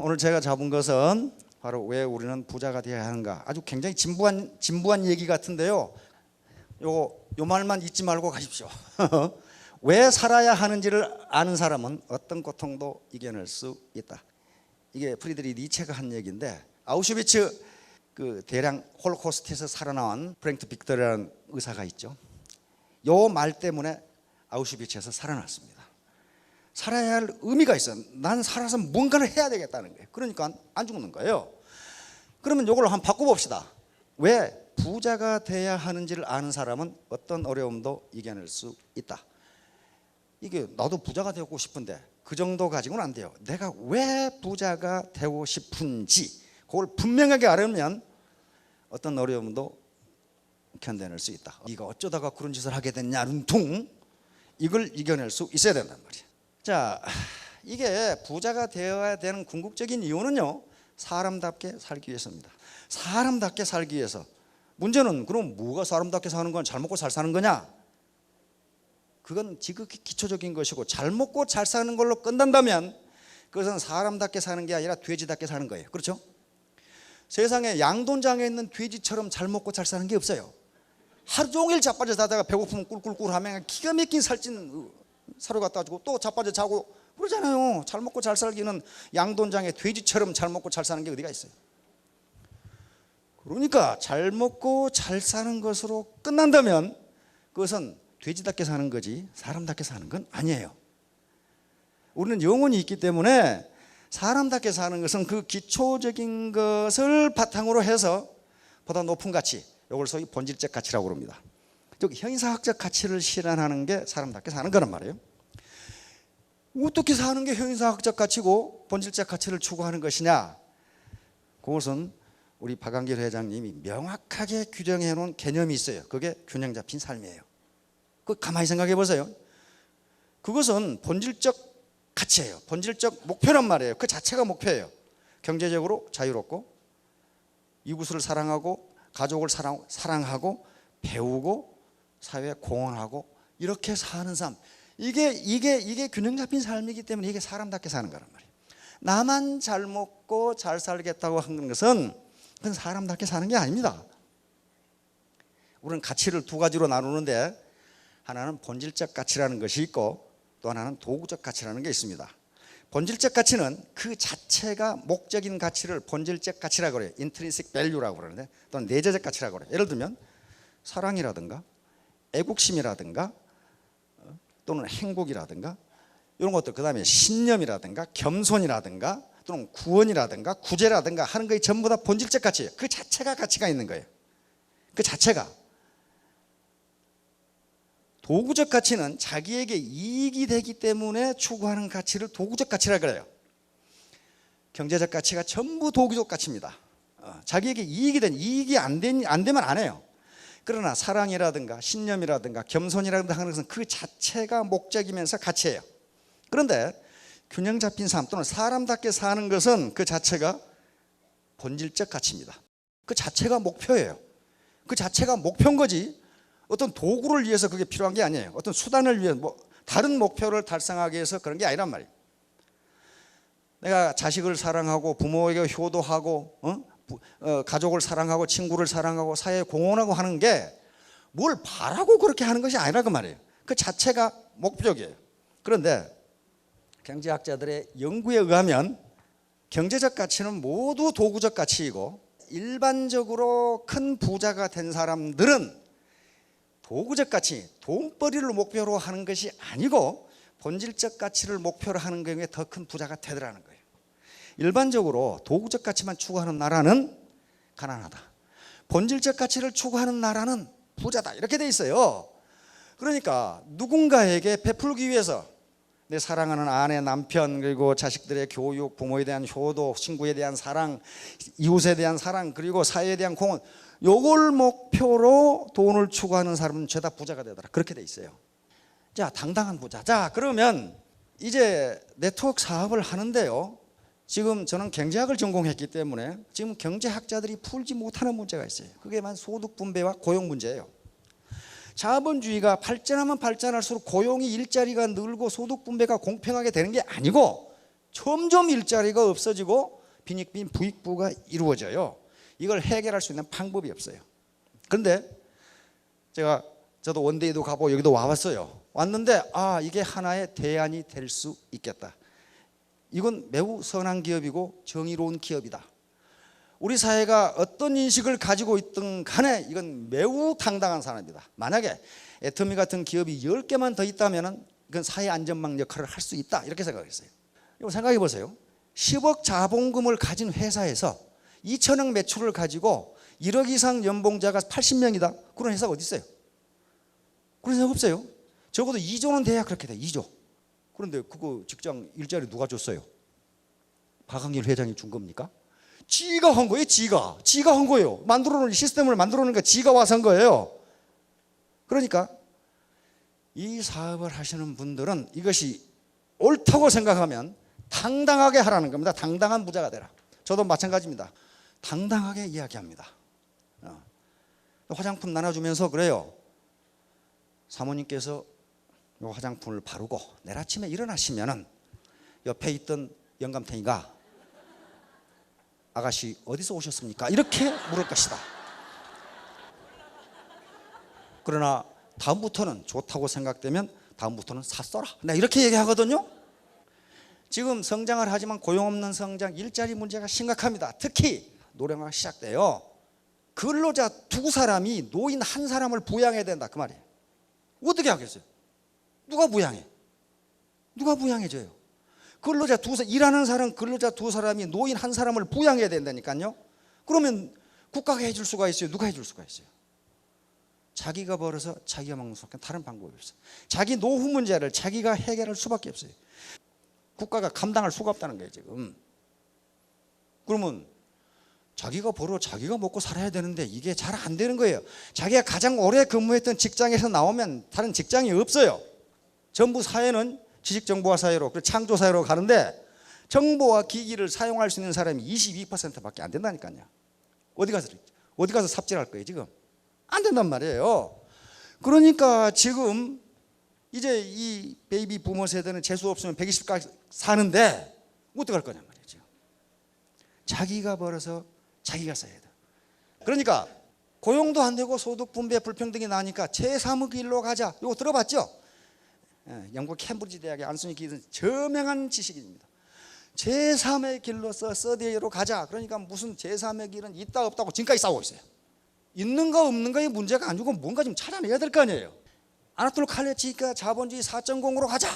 오늘 제가 잡은 것은 바로 왜 우리는 부자가 되어야 하는가. 아주 굉장히 진부한 얘기 같은데요. 요 말만 잊지 말고 가십시오. 왜 살아야 하는지를 아는 사람은 어떤 고통도 이겨낼 수 있다. 이게 프리드리히 니체가 한 얘기인데, 아우슈비츠 그 대량 홀로코스트에서 살아나온 프랭크 빅터라는 의사가 있죠. 요 말 때문에 아우슈비츠에서 살아났습니다. 살아야 할 의미가 있어요. 난 살아서 뭔가를 해야 되겠다는 거예요. 그러니까 안 죽는 거예요. 그러면 이걸 한번 바꿔봅시다. 왜 부자가 돼야 하는지를 아는 사람은 어떤 어려움도 이겨낼 수 있다. 이게 나도 부자가 되고 싶은데 그 정도 가지고는 안 돼요. 내가 왜 부자가 되고 싶은지 그걸 분명하게 알으면 어떤 어려움도 견뎌낼 수 있다. 네가 어쩌다가 그런 짓을 하게 됐냐 룬퉁, 이걸 이겨낼 수 있어야 된단 말이에요. 자, 이게 부자가 되어야 되는 궁극적인 이유는요, 사람답게 살기 위해서입니다. 사람답게 살기 위해서. 문제는 그럼 뭐가 사람답게 사는 건 잘 먹고 잘 사는 거냐? 그건 지극히 기초적인 것이고, 잘 먹고 잘 사는 걸로 끝난다면 그것은 사람답게 사는 게 아니라 돼지답게 사는 거예요. 그렇죠? 세상에 양돈장에 있는 돼지처럼 잘 먹고 잘 사는 게 없어요. 하루 종일 자빠져 자다가 배고프면 꿀꿀꿀 하면 기가 막힌 살찐 사료 갖다 주고 또 자빠져 자고 그러잖아요. 잘 먹고 잘 살기는 양돈장에 돼지처럼 잘 먹고 잘 사는 게 어디가 있어요. 그러니까 잘 먹고 잘 사는 것으로 끝난다면 그것은 돼지답게 사는 거지 사람답게 사는 건 아니에요. 우리는 영혼이 있기 때문에 사람답게 사는 것은 그 기초적인 것을 바탕으로 해서 보다 높은 가치, 이걸 소위 본질적 가치라고 합니다. 즉 형이상학적 가치를 실현하는 게 사람답게 사는 거란 말이에요. 어떻게 사는 게 형이상학적 가치고 본질적 가치를 추구하는 것이냐? 그것은 우리 박한길 회장님이 명확하게 규정해 놓은 개념이 있어요. 그게 균형 잡힌 삶이에요. 그 가만히 생각해 보세요. 그것은 본질적 가치예요. 본질적 목표란 말이에요. 그 자체가 목표예요. 경제적으로 자유롭고, 이웃을 사랑하고, 가족을 사랑하고, 배우고, 사회에 공헌하고, 이렇게 사는 삶. 이게 균형 잡힌 삶이기 때문에 이게 사람답게 사는 거란 말이에요. 나만 잘 먹고 잘 살겠다고 하는 것은 그건 사람답게 사는 게 아닙니다. 우리는 가치를 두 가지로 나누는데, 하나는 본질적 가치라는 것이 있고 또 하나는 도구적 가치라는 게 있습니다. 본질적 가치는 그 자체가 목적인 가치를 본질적 가치라고 그래요. intrinsic value라고 그러는데, 또는 내재적 가치라고 그래요. 예를 들면 사랑이라든가 애국심이라든가 또는 행복이라든가 이런 것들, 그 다음에 신념이라든가 겸손이라든가 또는 구원이라든가 구제라든가 하는 것이 전부 다 본질적 가치예요. 그 자체가 가치가 있는 거예요. 그 자체가. 도구적 가치는 자기에게 이익이 되기 때문에 추구하는 가치를 도구적 가치라 그래요. 경제적 가치가 전부 도구적 가치입니다. 자기에게 이익이 안 되면 안 해요. 그러나 사랑이라든가 신념이라든가 겸손이라든가 하는 것은 그 자체가 목적이면서 가치예요. 그런데 균형 잡힌 삶 또는 사람답게 사는 것은 그 자체가 본질적 가치입니다. 그 자체가 목표예요. 그 자체가 목표인 거지 어떤 도구를 위해서 그게 필요한 게 아니에요. 어떤 수단을 위해 다른 목표를 달성하기 위해서 그런 게 아니란 말이에요. 내가 자식을 사랑하고 부모에게 효도하고 가족을 사랑하고 친구를 사랑하고 사회에 공헌하고 하는 게 뭘 바라고 그렇게 하는 것이 아니라 그 말이에요. 그 자체가 목적이에요. 그런데 경제학자들의 연구에 의하면 경제적 가치는 모두 도구적 가치이고, 일반적으로 큰 부자가 된 사람들은 도구적 가치, 돈벌이를 목표로 하는 것이 아니고 본질적 가치를 목표로 하는 경우에 더 큰 부자가 되더라는 거예요. 일반적으로 도구적 가치만 추구하는 나라는 가난하다, 본질적 가치를 추구하는 나라는 부자다, 이렇게 돼 있어요. 그러니까 누군가에게 베풀기 위해서 내 사랑하는 아내, 남편, 그리고 자식들의 교육, 부모에 대한 효도, 친구에 대한 사랑, 이웃에 대한 사랑, 그리고 사회에 대한 공헌, 요걸 목표로 돈을 추구하는 사람은 죄다 부자가 되더라, 그렇게 돼 있어요. 자, 당당한 부자. 자, 그러면 이제 네트워크 사업을 하는데요, 지금 저는 경제학을 전공했기 때문에 지금 경제학자들이 풀지 못하는 문제가 있어요. 그게 만 소득 분배와 고용 문제예요. 자본주의가 발전하면 발전할수록 고용이 일자리가 늘고 소득 분배가 공평하게 되는 게 아니고 점점 일자리가 없어지고 빈익빈 부익부가 이루어져요. 이걸 해결할 수 있는 방법이 없어요. 그런데 저도 원데이도 가보고 여기도 와봤어요. 왔는데 이게 하나의 대안이 될 수 있겠다. 이건 매우 선한 기업이고 정의로운 기업이다. 우리 사회가 어떤 인식을 가지고 있든 간에 이건 매우 당당한 사람이다. 만약에 애터미 같은 기업이 10개만 더 있다면 이건 사회 안전망 역할을 할 수 있다. 이렇게 생각했어요. 이거 생각해 보세요. 10억 자본금을 가진 회사에서 2천억 매출을 가지고 1억 이상 연봉자가 80명이다. 그런 회사가 어디 있어요? 그런 회사가 없어요. 적어도 2조는 돼야 그렇게 돼. 2조. 그런데 그거 직장 일자리 누가 줬어요? 박항일 회장이 준 겁니까? 지가 한 거예요. 지가 한 거예요. 만들어놓은 시스템을 만들어놓으니까 지가 와서 한 거예요. 그러니까 이 사업을 하시는 분들은 이것이 옳다고 생각하면 당당하게 하라는 겁니다. 당당한 부자가 되라. 저도 마찬가지입니다. 당당하게 이야기합니다. 화장품 나눠주면서 그래요. 사모님께서 이 화장품을 바르고 내일 아침에 일어나시면은 옆에 있던 영감탱이가 아가씨 어디서 오셨습니까? 이렇게 물을 것이다. 그러나 다음부터는 좋다고 생각되면 다음부터는 샀어라. 내가 이렇게 얘기하거든요. 지금 성장을 하지만 고용 없는 성장, 일자리 문제가 심각합니다. 특히 노령화가 시작돼요. 근로자 2사람이 노인 1사람을 부양해야 된다 그 말이에요. 어떻게 하겠어요? 누가 부양해? 누가 부양해줘요? 근로자 2사람, 일하는 사람 근로자 2사람이 노인 1사람을 부양해야 된다니까요. 그러면 국가가 해줄 수가 있어요? 누가 해줄 수가 있어요? 자기가 벌어서 자기가 먹는 수밖에 다른 방법이 없어요. 자기 노후 문제를 자기가 해결할 수밖에 없어요. 국가가 감당할 수가 없다는 거예요 지금. 그러면 자기가 벌어 자기가 먹고 살아야 되는데 이게 잘 안 되는 거예요. 자기가 가장 오래 근무했던 직장에서 나오면 다른 직장이 없어요. 전부 사회는 지식정보화 사회로 창조 사회로 가는데 정보와 기기를 사용할 수 있는 사람이 22%밖에 안 된다니까요. 어디 가서 삽질할 거예요 지금? 안 된단 말이에요. 그러니까 지금 이제 이 베이비 부모 세대는 재수 없으면 120까지 사는데 어떡할 거냐 말이에요 지금. 자기가 벌어서 자기가 써야 돼. 그러니까 고용도 안 되고 소득 분배 불평등이 나니까 제3의 길로 가자. 이거 들어봤죠? 영국 캠브리지 대학의 안소니 기든 저명한 지식인입니다. 제3의 길로서 서디에로 가자. 그러니까 무슨 제3의 길은 있다 없다고 지금까지 싸우고 있어요. 있는가 없는가의 문제가 아니고 뭔가 좀 찾아내야 될 거 아니에요. 아나톨 칼레치가 자본주의 4.0으로 가자.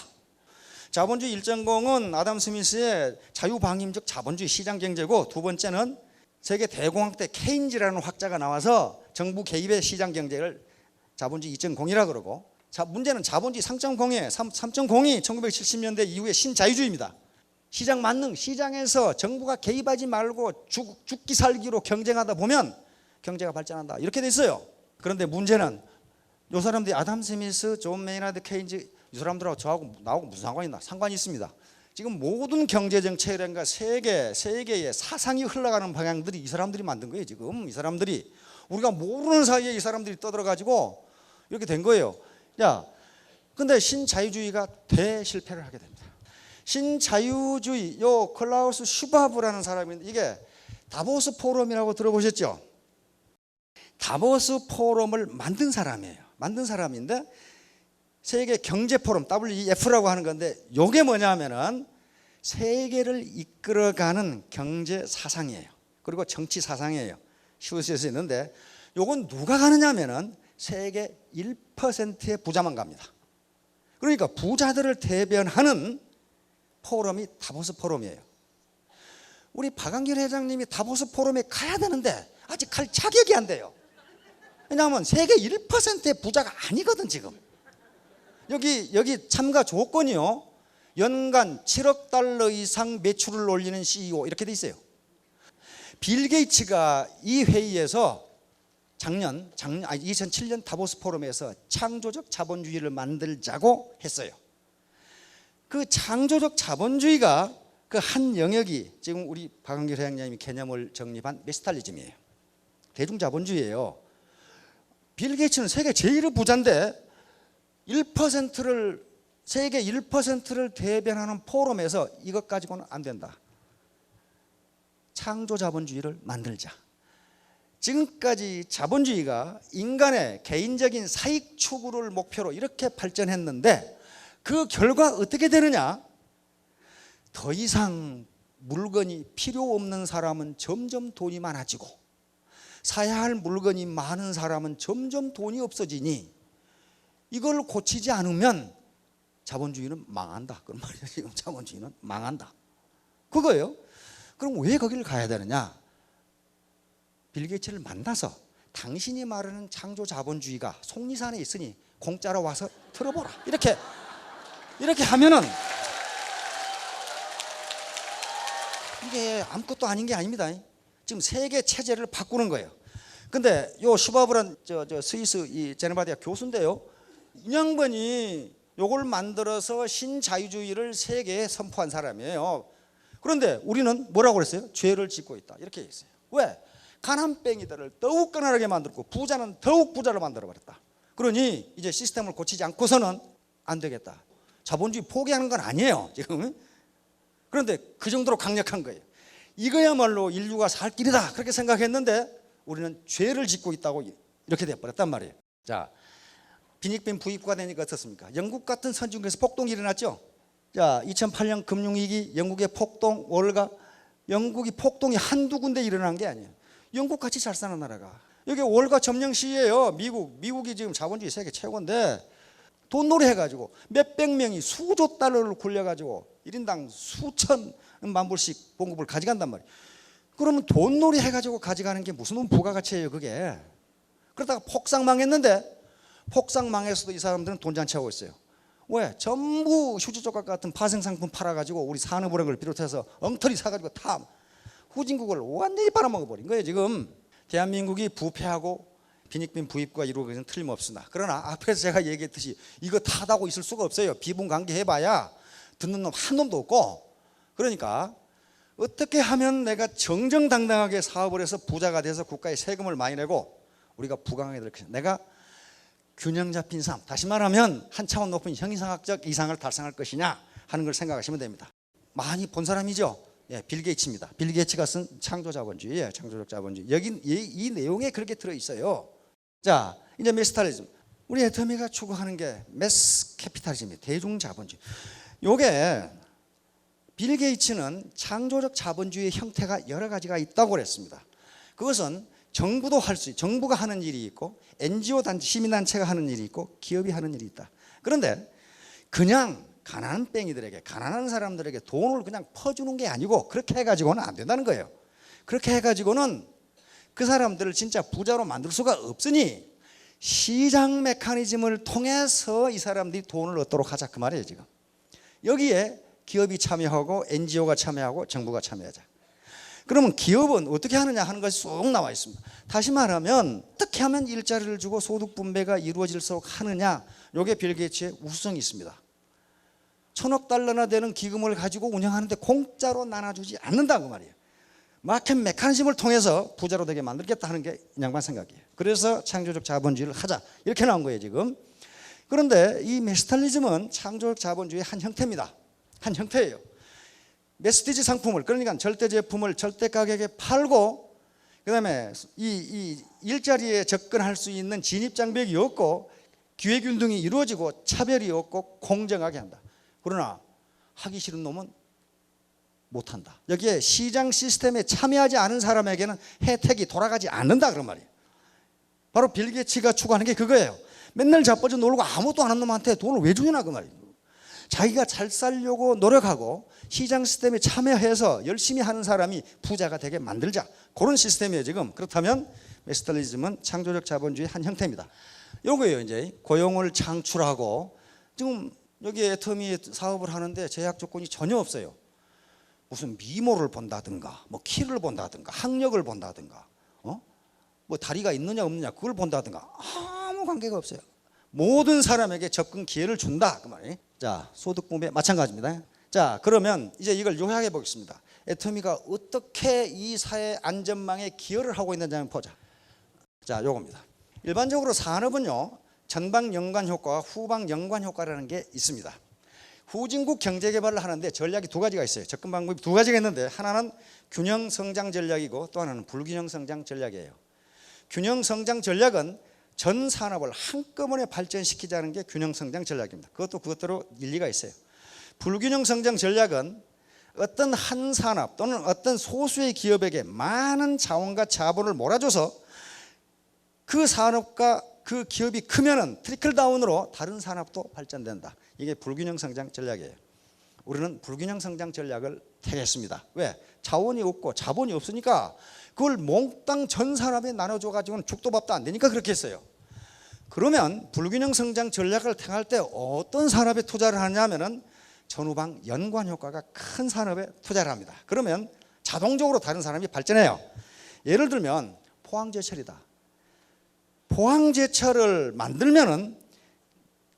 자본주의 1.0은 아담 스미스의 자유방임적 자본주의 시장경제고, 두 번째는 세계 대공황 때 케인즈라는 학자가 나와서 정부 개입의 시장경제를 자본주의 2.0이라 그러고, 문제는 자본주의 3.0이에요. 3.0이 1970년대 이후의 신자유주의입니다. 시장 만능, 시장에서 정부가 개입하지 말고 죽기 살기로 경쟁하다 보면 경제가 발전한다 이렇게 돼 있어요. 그런데 문제는 이 사람들이 아담 스미스, 존 메이나드 케인즈 이 사람들하고 저하고 나하고 무슨 상관이 있나? 상관이 있습니다. 지금 모든 경제정책이라든가 세계의 사상이 흘러가는 방향들이 이 사람들이 만든 거예요. 지금 이 사람들이 우리가 모르는 사이에 이 사람들이 떠들어가지고 이렇게 된 거예요. 근데 신자유주의가 대실패를 하게 됩니다. 신자유주의, 요 클라우스 슈바브라는 사람인데, 이게 다보스 포럼이라고 들어보셨죠? 다보스 포럼을 만든 사람이에요. 만든 사람인데 세계 경제 포럼 WEF라고 하는 건데, 요게 뭐냐면은 세계를 이끌어가는 경제 사상이에요. 그리고 정치 사상이에요. 쉬울 수 있는데 요건 누가 가느냐면은 세계 1%의 부자만 갑니다. 그러니까 부자들을 대변하는 포럼이 다보스 포럼이에요. 우리 박한길 회장님이 다보스 포럼에 가야 되는데 아직 갈 자격이 안 돼요. 왜냐하면 세계 1%의 부자가 아니거든 지금. 여기 참가 조건이요, 연간 7억 달러 이상 매출을 올리는 CEO 이렇게 돼 있어요. 빌 게이츠가 이 회의에서 2007년 다보스 포럼에서 창조적 자본주의를 만들자고 했어요. 그 창조적 자본주의가 그 한 영역이 지금 우리 박한길 회장님이 개념을 정립한 메시탈리즘이에요. 대중자본주의예요. 빌 게이츠는 세계 제일 부자인데 1%를 세계 1%를 대변하는 포럼에서 이것 가지고는 안 된다. 창조자본주의를 만들자. 지금까지 자본주의가 인간의 개인적인 사익 추구를 목표로 이렇게 발전했는데 그 결과 어떻게 되느냐? 더 이상 물건이 필요 없는 사람은 점점 돈이 많아지고 사야 할 물건이 많은 사람은 점점 돈이 없어지니 이걸 고치지 않으면 자본주의는 망한다. 그런 말이에요. 지금 자본주의는 망한다. 그거예요. 그럼 왜 거기를 가야 되느냐? 빌 게이츠를 만나서 당신이 말하는 창조 자본주의가 속리산에 있으니 공짜로 와서 들어보라. 이렇게 하면은 이게 아무것도 아닌 게 아닙니다. 지금 세계 체제를 바꾸는 거예요. 근데 요 슈바브란 스위스 이 제네바 대학 교수인데요. 이 양반이 요걸 만들어서 신자유주의를 세계에 선포한 사람이에요. 그런데 우리는 뭐라고 그랬어요? 죄를 짓고 있다. 이렇게 했어요. 왜? 가난뱅이들을 더욱 가난하게 만들고 부자는 더욱 부자로 만들어버렸다. 그러니 이제 시스템을 고치지 않고서는 안 되겠다. 자본주의 포기하는 건 아니에요 지금. 그런데 그 정도로 강력한 거예요. 이거야말로 인류가 살 길이다 그렇게 생각했는데 우리는 죄를 짓고 있다고 이렇게 돼버렸단 말이에요. 자, 빈익빈 부익부가 되니까 어떻습니까? 영국 같은 선진국에서 폭동이 일어났죠. 자, 2008년 금융위기 영국의 폭동 월가. 영국이 폭동이 한두 군데 일어난 게 아니에요. 영국같이 잘 사는 나라가 여기 월가 점령 시예요. 미국이 지금 자본주의 세계 최고인데 돈놀이 해가지고 몇백 명이 수조 달러를 굴려가지고 1인당 수천만 불씩 봉급을 가져간단 말이에요. 그러면 돈놀이 해가지고 가져가는 게 무슨 부가가치예요 그게. 그러다가 폭삭 망했는데 폭삭 망해서도 이 사람들은 돈잔치하고 있어요. 왜? 전부 휴지조각 같은 파생상품 팔아가지고 우리 산업은행을 비롯해서 엉터리 사가지고 다 후진국을 완전히 빨아먹어버린 거예요 지금. 대한민국이 부패하고 빈익빈 부익부가 이루어지는 것은 틀림없으나 그러나 앞에서 제가 얘기했듯이 이거 타다고 있을 수가 없어요. 비분관계 해봐야 듣는 놈 한 놈도 없고. 그러니까 어떻게 하면 내가 정정당당하게 사업을 해서 부자가 돼서 국가에 세금을 많이 내고 우리가 부강하게 될 것이냐. 내가 균형 잡힌 삶, 다시 말하면 한 차원 높은 형이상학적 이상을 달성할 것이냐 하는 걸 생각하시면 됩니다. 많이 본 사람이죠. 예, 빌 게이츠입니다. 빌 게이츠가 쓴 창조자본주의예요. 창조적 자본주의. 여기 이 내용에 그렇게 들어있어요. 자, 이제 메스탈리즘. 우리 애터미가 추구하는 게 매스 캐피탈리즘이에요. 대중자본주의. 요게 빌 게이츠는 창조적 자본주의의 형태가 여러 가지가 있다고 그랬습니다. 그것은 정부도 할 수 있고 정부가 하는 일이 있고 NGO 단체, 시민단체가 하는 일이 있고 기업이 하는 일이 있다. 그런데 그냥 가난한 뺑이들에게 가난한 사람들에게 돈을 그냥 퍼주는 게 아니고 그렇게 해가지고는 안 된다는 거예요. 그렇게 해가지고는 그 사람들을 진짜 부자로 만들 수가 없으니 시장 메커니즘을 통해서 이 사람들이 돈을 얻도록 하자 그 말이에요 지금. 여기에 기업이 참여하고 NGO가 참여하고 정부가 참여하자. 그러면 기업은 어떻게 하느냐 하는 것이 쏙 나와 있습니다. 다시 말하면 어떻게 하면 일자리를 주고 소득 분배가 이루어질수록 하느냐. 이게 빌 게이츠의 우수성이 있습니다. 1,000억 달러나 되는 기금을 가지고 운영하는데 공짜로 나눠주지 않는다 그 말이에요. 마켓 메커니즘을 통해서 부자로 되게 만들겠다 하는 게 이 양반 생각이에요. 그래서 창조적 자본주의를 하자 이렇게 나온 거예요 지금. 그런데 이 메스탈리즘은 창조적 자본주의의 한 형태입니다. 한 형태예요. 메스티지 상품을 그러니까 절대 제품을 절대 가격에 팔고 그다음에 이 일자리에 접근할 수 있는 진입 장벽이 없고 기회균등이 이루어지고 차별이 없고 공정하게 한다. 그러나 하기 싫은 놈은 못한다. 여기에 시장 시스템에 참여하지 않은 사람에게는 혜택이 돌아가지 않는다 그런 말이에요. 바로 빌 게이츠가 추구하는 게 그거예요. 맨날 자빠져 놀고 아무것도 안 하는 놈한테 돈을 왜 주냐 그 말이에요. 자기가 잘 살려고 노력하고 시장 시스템에 참여해서 열심히 하는 사람이 부자가 되게 만들자. 그런 시스템이에요 지금. 그렇다면 메스탈리즘은 창조적 자본주의의 한 형태입니다. 요거예요 이제 고용을 창출하고 지금 여기 애터미 사업을 하는데 제약 조건이 전혀 없어요. 무슨 미모를 본다든가 뭐 키를 본다든가 학력을 본다든가 뭐 다리가 있느냐 없느냐 그걸 본다든가 아무 관계가 없어요. 모든 사람에게 접근 기회를 준다 그 말이에요. 자, 소득 분배 마찬가지입니다. 자, 그러면 이제 이걸 요약해 보겠습니다. 애터미가 어떻게 이 사회 안전망에 기여를 하고 있는지 한번 보자. 자, 요겁니다. 일반적으로 산업은요 전방 연관 효과와 후방 연관 효과라는 게 있습니다. 후진국 경제개발을 하는데 전략이 두 가지가 있어요. 접근 방법이 두 가지가 있는데 하나는 균형 성장 전략이고 또 하나는 불균형 성장 전략이에요. 균형 성장 전략은 전 산업을 한꺼번에 발전시키자는 게 균형 성장 전략입니다. 그것도 그것대로 일리가 있어요. 불균형 성장 전략은 어떤 한 산업 또는 어떤 소수의 기업에게 많은 자원과 자본을 몰아줘서 그 산업과 그 기업이 크면은 트리클 다운으로 다른 산업도 발전된다. 이게 불균형 성장 전략이에요. 우리는 불균형 성장 전략을 택했습니다. 왜? 자원이 없고 자본이 없으니까 그걸 몽땅 전 산업에 나눠줘 가지고는 죽도 밥도 안 되니까 그렇게 했어요. 그러면 불균형 성장 전략을 택할 때 어떤 산업에 투자를 하냐면은 전후방 연관 효과가 큰 산업에 투자를 합니다. 그러면 자동적으로 다른 산업이 발전해요. 예를 들면 포항제철이다. 포항제철을 만들면은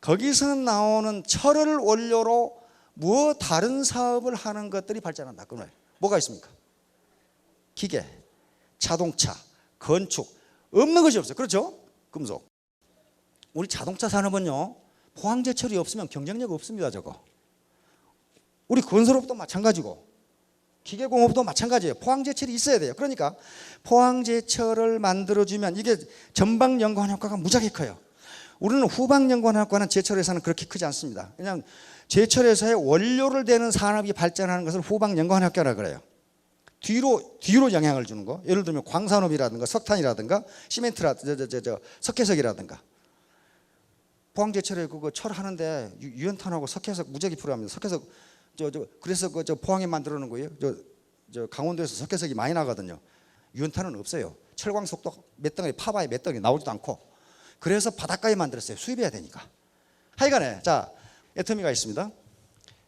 거기서 나오는 철을 원료로 뭐 다른 사업을 하는 것들이 발전한다. 그러면 뭐가 있습니까? 기계, 자동차, 건축, 없는 것이 없어요. 그렇죠? 금속. 우리 자동차 산업은요, 포항제철이 없으면 경쟁력 없습니다. 저거. 우리 건설업도 마찬가지고 기계공업도 마찬가지예요. 포항제철이 있어야 돼요. 그러니까 포항제철을 만들어주면 이게 전방 연관 효과가 무지하게 커요. 우리는 후방 연관 효과는 제철회사는 그렇게 크지 않습니다. 그냥 제철회사의 원료를 대는 산업이 발전하는 것을 후방 연관 효과라 그래요. 뒤로 영향을 주는 거. 예를 들면 광산업이라든가 석탄이라든가 시멘트라든가 석회석이라든가. 포항제철에 그거 철 하는데 유연탄하고 석회석 무지하게 필요합니다. 석회석 그래서 저 포항에 만들어 놓은 거예요. 저 강원도에서 석회석이 많이 나거든요. 유연탄은 없어요. 철광석도 몇 덩어리 파봐야 몇 덩어리 나오지도 않고. 그래서 바닷가에 만들었어요. 수입해야 되니까. 하여간에 자 애터미가 있습니다.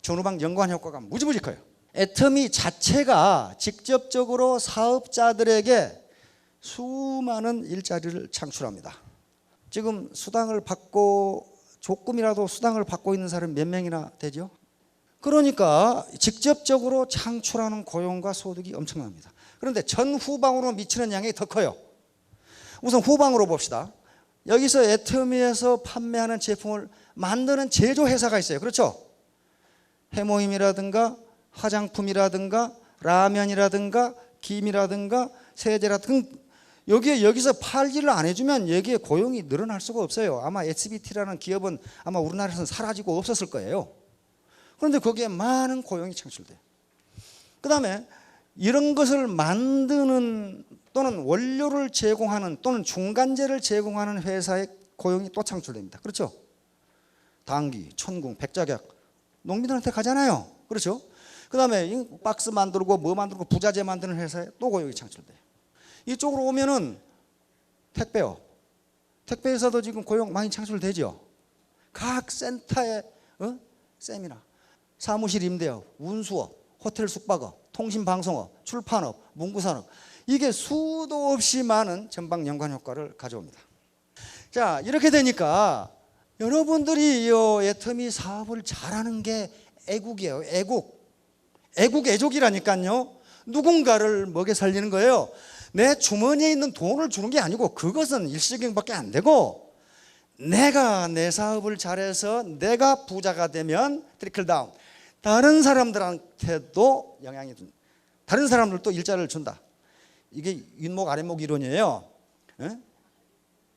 전후방 연관 효과가 무지무지 커요. 애터미 자체가 직접적으로 사업자들에게 수많은 일자리를 창출합니다. 지금 수당을 받고 조금이라도 수당을 받고 있는 사람이 몇 명이나 되죠? 그러니까 직접적으로 창출하는 고용과 소득이 엄청납니다. 그런데 전후방으로 미치는 양이 더 커요. 우선 후방으로 봅시다. 여기서 애터미에서 판매하는 제품을 만드는 제조회사가 있어요. 그렇죠? 해모임이라든가 화장품이라든가 라면이라든가 김이라든가 세제라든가 여기서 팔기를 안 해주면 여기에 고용이 늘어날 수가 없어요. 아마 SBT라는 기업은 아마 우리나라에서는 사라지고 없었을 거예요. 그런데 거기에 많은 고용이 창출돼요. 그 다음에 이런 것을 만드는 또는 원료를 제공하는 또는 중간재를 제공하는 회사의 고용이 또 창출됩니다. 그렇죠? 당귀, 천궁, 백작약 농민들한테 가잖아요. 그렇죠? 그 다음에 박스 만들고 뭐 만들고 부자재 만드는 회사에 또 고용이 창출돼요. 이쪽으로 오면은 택배요. 택배에서도 지금 고용 많이 창출되죠. 각 센터에 세미나, 사무실 임대업, 운수업, 호텔 숙박업, 통신방송업, 출판업, 문구산업 이게 수도 없이 많은 전방 연관 효과를 가져옵니다. 자 이렇게 되니까 여러분들이 이 애터미 사업을 잘하는 게 애국이에요. 애족이라니까요. 누군가를 먹여 살리는 거예요. 내 주머니에 있는 돈을 주는 게 아니고 그것은 일시경밖에 안 되고 내가 내 사업을 잘해서 내가 부자가 되면 트리클 다운 다른 사람들한테도 영향이 줍니다. 다른 사람들도 일자리를 준다. 이게 윗목 아랫목 이론이에요.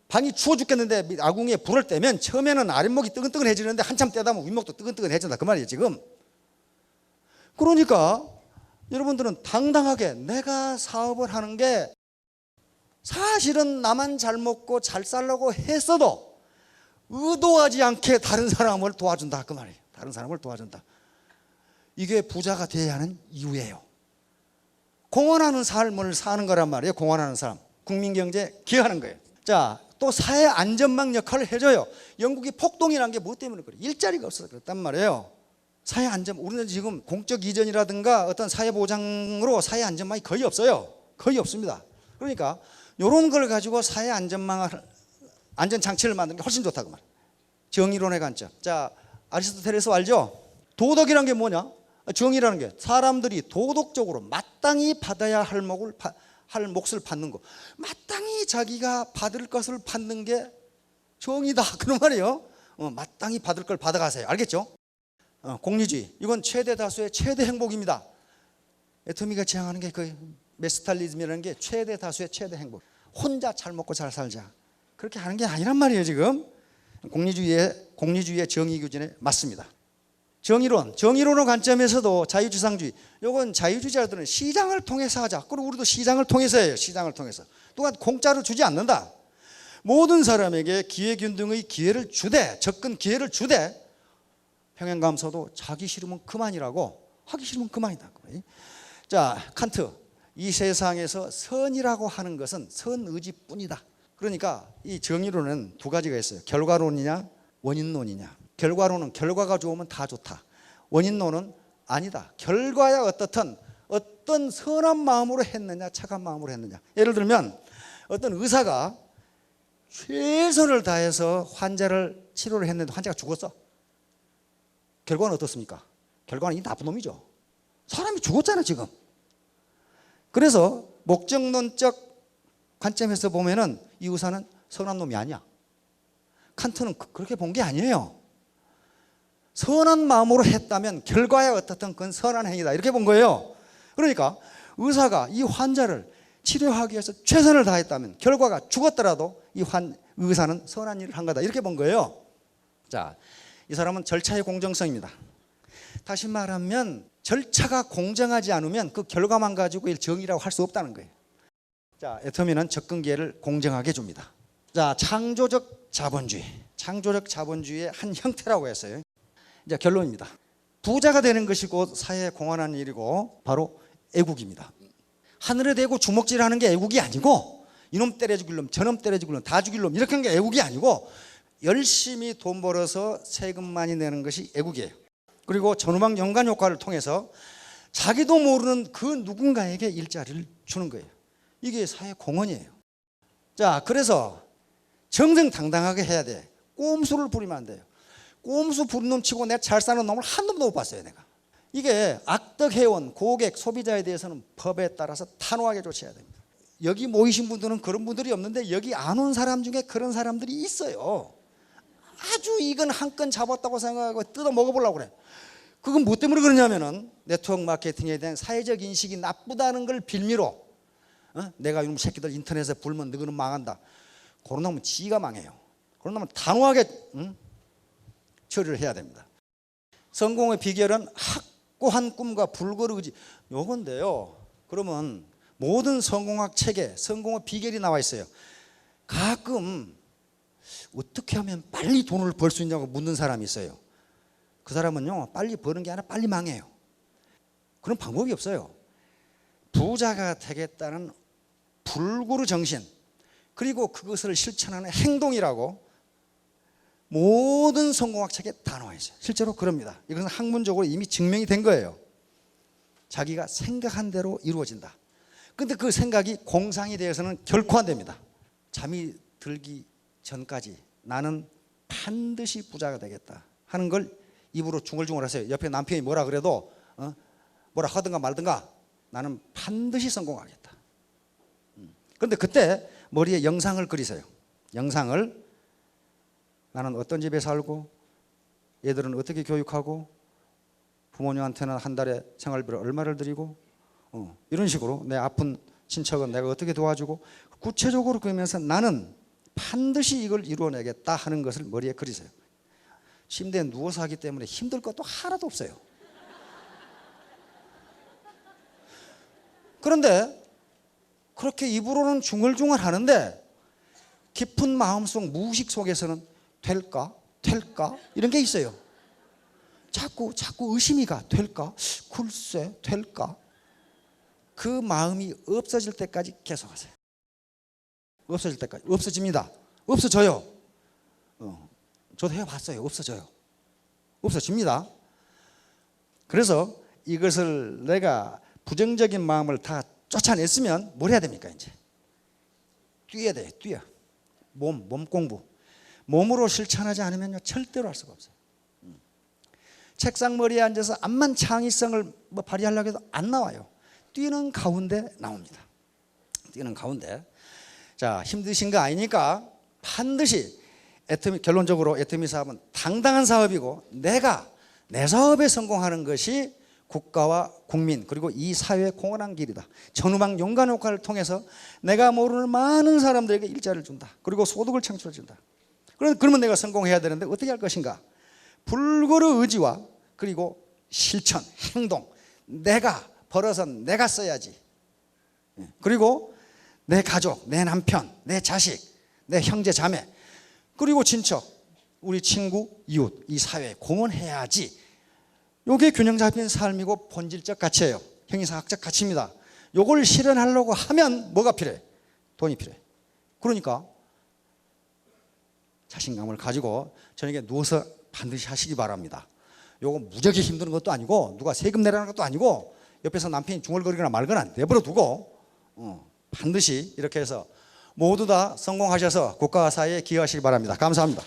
방이 추워 죽겠는데 아궁이에 불을 떼면 처음에는 아랫목이 뜨끈뜨끈해지는데 한참 떼다 보면 윗목도 뜨끈뜨끈해진다 그 말이에요 지금. 그러니까 여러분들은 당당하게 내가 사업을 하는 게 사실은 나만 잘 먹고 잘 살려고 했어도 의도하지 않게 다른 사람을 도와준다 그 말이에요. 다른 사람을 도와준다. 이게 부자가 돼야 하는 이유예요. 공헌하는 삶을 사는 거란 말이에요. 공헌하는 삶. 국민경제에 기여하는 거예요. 자, 또 사회 안전망 역할을 해줘요. 영국이 폭동이라는 게 뭐 때문에 그래요? 일자리가 없어서 그랬단 말이에요. 사회 안전, 우리는 지금 공적 이전이라든가 어떤 사회 보장으로 사회 안전망이 거의 없어요. 거의 없습니다. 그러니까 이런 걸 가지고 사회 안전망을 안전 장치를 만드는 게 훨씬 좋다고 말이에요. 정의론의 관점. 자, 아리스토텔레스 알죠? 도덕이란 게 뭐냐? 정의라는 게 사람들이 도덕적으로 마땅히 받아야 할 몫을 받는 거. 마땅히 자기가 받을 것을 받는 게 정의다. 그런 말이에요. 마땅히 받을 걸 받아가세요. 알겠죠? 공리주의. 이건 최대 다수의 최대 행복입니다. 애터미가 지향하는 게 그 메스탈리즘이라는 게 최대 다수의 최대 행복. 혼자 잘 먹고 잘 살자. 그렇게 하는 게 아니란 말이에요. 지금 공리주의의 정의 규준에 맞습니다. 정의론의 관점에서도 자유지상주의. 이건 자유주의자들은 시장을 통해서 하자. 그리고 우리도 시장을 통해서 해요. 시장을 통해서. 누가 공짜로 주지 않는다. 모든 사람에게 기회균등의 기회를 주되, 접근 기회를 주되, 평행감서도 자기 싫으면 그만이라고, 하기 싫으면 그만이다. 자, 칸트. 이 세상에서 선이라고 하는 것은 선의지뿐이다. 그러니까 이 정의론은 두 가지가 있어요. 결과론이냐 원인론이냐. 결과론은 결과가 좋으면 다 좋다. 원인론은 아니다. 결과야 어떻든 어떤 선한 마음으로 했느냐 착한 마음으로 했느냐. 예를 들면 어떤 의사가 최선을 다해서 환자를 치료를 했는데 환자가 죽었어. 결과는 어떻습니까? 결과는 이 나쁜 놈이죠. 사람이 죽었잖아 지금. 그래서 목적론적 관점에서 보면은 이 의사는 선한 놈이 아니야. 칸트는 그렇게 본 게 아니에요. 선한 마음으로 했다면 결과야 어떻든 그건 선한 행위다 이렇게 본 거예요. 그러니까 의사가 이 환자를 치료하기 위해서 최선을 다했다면 결과가 죽었더라도 이 의사는 선한 일을 한 거다 이렇게 본 거예요. 자, 이 사람은 절차의 공정성입니다. 다시 말하면 절차가 공정하지 않으면 그 결과만 가지고 정의라고 할 수 없다는 거예요. 자, 애터미는 접근 기회를 공정하게 줍니다. 자, 창조적 자본주의의 한 형태라고 했어요. 이제 결론입니다. 부자가 되는 것이 곧 사회에 공헌하는 일이고 바로 애국입니다. 하늘에 대고 주먹질하는 게 애국이 아니고 이놈 때려 죽일 놈 저놈 때려 죽일 놈 다 죽일 놈 이렇게 하는 게 애국이 아니고 열심히 돈 벌어서 세금 많이 내는 것이 애국이에요. 그리고 전후방 연관 효과를 통해서 자기도 모르는 그 누군가에게 일자리를 주는 거예요. 이게 사회 공헌이에요. 자, 그래서 정정당당하게 해야 돼. 꼼수를 부리면 안 돼요. 꼼수 부린 놈 치고 내가 잘 사는 놈을 한 놈도 못 봤어요 내가. 이게 악덕회원, 고객, 소비자에 대해서는 법에 따라서 단호하게 조치해야 됩니다. 여기 모이신 분들은 그런 분들이 없는데 여기 안 온 사람 중에 그런 사람들이 있어요. 아주 이건 한 건 잡았다고 생각하고 뜯어 먹어보려고 그래. 그건 뭐 때문에 그러냐면은 네트워크 마케팅에 대한 사회적 인식이 나쁘다는 걸 빌미로 내가 이놈 새끼들 인터넷에 불면 너희는 망한다. 그런 놈은 지가 망해요. 그런 놈은 단호하게 처리를 해야 됩니다. 성공의 비결은 확고한 꿈과 불거의 의지 요건데요. 그러면 모든 성공학 책에 성공의 비결이 나와 있어요. 가끔 어떻게 하면 빨리 돈을 벌 수 있냐고 묻는 사람이 있어요. 그 사람은요 빨리 버는 게 아니라 빨리 망해요. 그런 방법이 없어요. 부자가 되겠다는 불구르 정신 그리고 그것을 실천하는 행동이라고 모든 성공학 책에 다 나와 있어요. 실제로 그럽니다. 이것은 학문적으로 이미 증명이 된 거예요. 자기가 생각한 대로 이루어진다. 그런데 그 생각이 공상이 되어서는 결코 안 됩니다. 잠이 들기 전까지 나는 반드시 부자가 되겠다 하는 걸 입으로 중얼중얼 하세요. 옆에 남편이 뭐라 그래도 뭐라 하든가 말든가 나는 반드시 성공하겠다. 그런데 그때 머리에 영상을 그리세요. 영상을 나는 어떤 집에 살고 얘들은 어떻게 교육하고 부모님한테는 한 달에 생활비를 얼마를 드리고 이런 식으로 내 아픈 친척은 내가 어떻게 도와주고 구체적으로 그러면서 나는 반드시 이걸 이루어내겠다 하는 것을 머리에 그리세요. 침대에 누워서 하기 때문에 힘들 것도 하나도 없어요. 그런데 그렇게 입으로는 중얼중얼 하는데 깊은 마음속 무의식 속에서는 될까? 이런 게 있어요. 자꾸 의심이 가. 될까? 글쎄 될까? 그 마음이 없어질 때까지 계속하세요. 없어질 때까지. 없어집니다. 없어져요. 저도 해봤어요. 없어집니다. 그래서 이것을 내가 부정적인 마음을 다 쫓아냈으면 뭘 해야 됩니까? 이제 뛰어야 돼요. 뛰어. 몸 공부. 몸으로 실천하지 않으면 절대로 할 수가 없어요. 책상 머리에 앉아서 암만 창의성을 발휘하려고 해도 안 나와요. 뛰는 가운데 나옵니다. 뛰는 가운데. 자, 힘드신 거 아니니까 반드시 결론적으로 애터미 사업은 당당한 사업이고 내가 내 사업에 성공하는 것이 국가와 국민 그리고 이 사회에 공헌한 길이다. 전후방 연관 효과를 통해서 내가 모르는 많은 사람들에게 일자리를 준다. 그리고 소득을 창출해 준다. 그러면 내가 성공해야 되는데 어떻게 할 것인가? 불굴의 의지와 그리고 실천, 행동. 내가 벌어서 내가 써야지. 그리고 내 가족, 내 남편, 내 자식, 내 형제 자매 그리고 친척, 우리 친구, 이웃, 이 사회에 공헌해야지. 이게 균형 잡힌 삶이고 본질적 가치예요. 형이상학적 가치입니다. 이걸 실현하려고 하면 뭐가 필요해? 돈이 필요해. 그러니까 자신감을 가지고 저녁에 누워서 반드시 하시기 바랍니다. 요거 무지하게 힘든 것도 아니고 누가 세금 내라는 것도 아니고 옆에서 남편이 중얼거리거나 말거나 내버려 두고 반드시 이렇게 해서 모두 다 성공하셔서 국가와 사회에 기여하시기 바랍니다. 감사합니다.